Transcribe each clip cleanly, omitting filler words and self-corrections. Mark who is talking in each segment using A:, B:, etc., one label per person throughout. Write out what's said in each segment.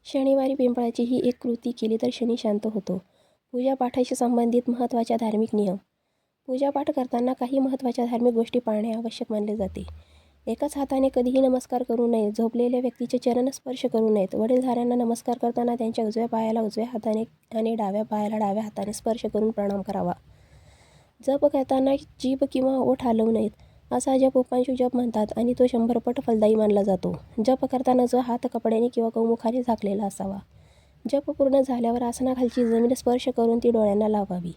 A: शनिवारी पिंपळाची ही एक कृती केली तर शनी शांत होतो. पूजापाठाशी संबंधित महत्त्वाच्या धार्मिक नियम. पूजापाठ करताना काही महत्त्वाच्या धार्मिक गोष्टी पाळणे आवश्यक मानले जाते. एकाच हाताने कधीही नमस्कार करू नये. झोपलेल्या व्यक्तीचे चरण स्पर्श करू नयेत. वडीलधाऱ्यांना नमस्कार करताना त्यांच्या उजव्या पायाला उजव्या हाताने आणि डाव्या पायाला डाव्या हाताने स्पर्श करून प्रणाम करावा. जप करताना जीभ किंवा ओठ हलवू नयेत. असा जप उपांशू जप म्हणतात आणि तो 100 पट फलदायी मानला जातो. जप करताना जो हात कपड्याने किंवा गौमुखाने झाकलेला असावा. जप पूर्ण झाल्यावर आसनाखालची जमीन स्पर्श करून ती डोळ्यांना लावावी.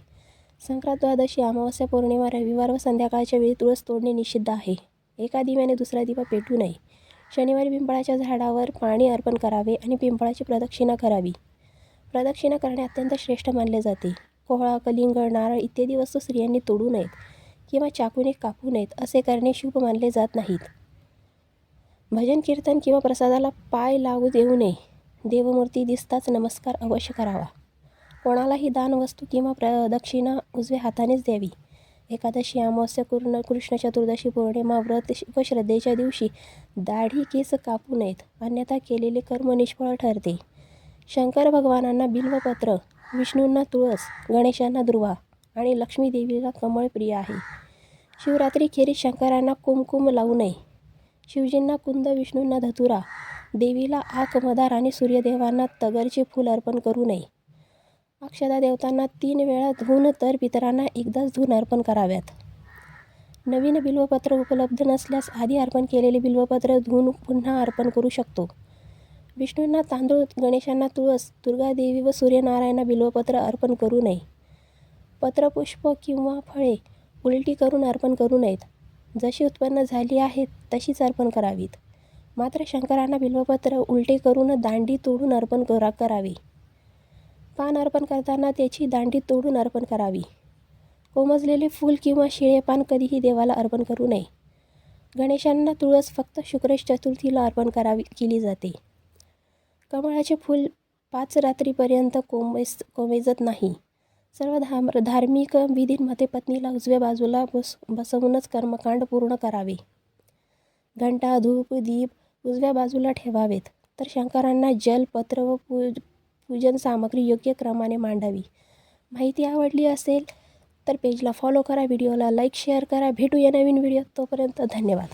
A: संक्रांत, द्वादशी, अमावस्या, पौर्णिमा, रविवार व संध्याकाळच्या वेळी तुळस तोडणे निषिद्ध आहे. एका दिव्याने दुसरा दिवा पेटू नये. शनिवारी पिंपळाच्या झाडावर पाणी अर्पण करावे आणि पिंपळाची प्रदक्षिणा करावी. प्रदक्षिणा करणे अत्यंत श्रेष्ठ मानले जाते. कोहळा, कलिंगड, नारळ इत्यादी वस्तू स्त्रियांनी तोडू नयेत किंवा चाकूने कापू नयेत. असे करणे शुभ मानले जात नाहीत. भजन, कीर्तन किंवा प्रसादाला पाय लावू देऊ नये. देवमूर्ती दिसताच नमस्कार अवश्य करावा. कोणालाही दान वस्तू किंवा प्रदक्षिणा उजव्या हातानेच द्यावी. एकादशी, अमावस्या, कृष्ण चतुर्दशी, पौर्णिमा, व्रत व श्रद्धेच्या दिवशी दाढी केस कापू नयेत, अन्यथा केलेले कर्म निष्फळ ठरते. शंकर भगवानांना बिल्वपत्र, विष्णूंना तुळस, गणेशांना दुर्वा आणि लक्ष्मी देवीला कमळ प्रिय आहे. शिवरात्रीखेरीज शंकरांना कुमकुम लावू नये. शिवजींना कुंद, विष्णूंना धतुरा, देवीला आक, मदार आणि सूर्यदेवांना तगरचे फूल अर्पण करू नये. अक्षता देवतांना 3 वेळा धुवून तर पितरांना एकदाच धुवून अर्पण कराव्यात. नवीन बिल्वपत्र उपलब्ध नसल्यास आधी अर्पण केलेले बिल्वपत्र धुवून पुन्हा अर्पण करू शकतो. विष्णूंना तांदूळ, गणेशांना तुळस, दुर्गादेवी व सूर्यनारायणांना बिल्वपत्र अर्पण करू नये. पत्रपुष्प किंवा फळे उलटी करून अर्पण करू नयेत. जशी उत्पन्न झाली आहेत तशीच अर्पण करावीत. मात्र शंकरांना बिल्वपत्र उलटे करून दांडी तोडून अर्पण करावे. पान अर्पण करताना त्याची दांडी तोडून अर्पण करावी. कोमजलेले फूल किंवा शिळे पान कधीही देवाला अर्पण करू नये. गणेशांना तुळस फक्त शुक्र चतुर्थीला अर्पण केली जाते. कमळाचे फूल 5 रात्रीपर्यंत कोमेजत नाही. सर्व धार्मिक विधींमध्ये पत्नीला उजव्या बाजूला बसवूनच कर्मकांड पूर्ण करावे. घंटा, धूप, दीप उजव्या बाजूला ठेवावेत. तर शंकरांना जल, पत्र व पूजन सामग्री योग्य क्रमाने मांडावी. माहिती आवडली असेल तर पेजला फॉलो करा, व्हिडिओला लाईक, शेअर करा. भेटूया नवीन व्हिडिओ. तोपर्यंत धन्यवाद.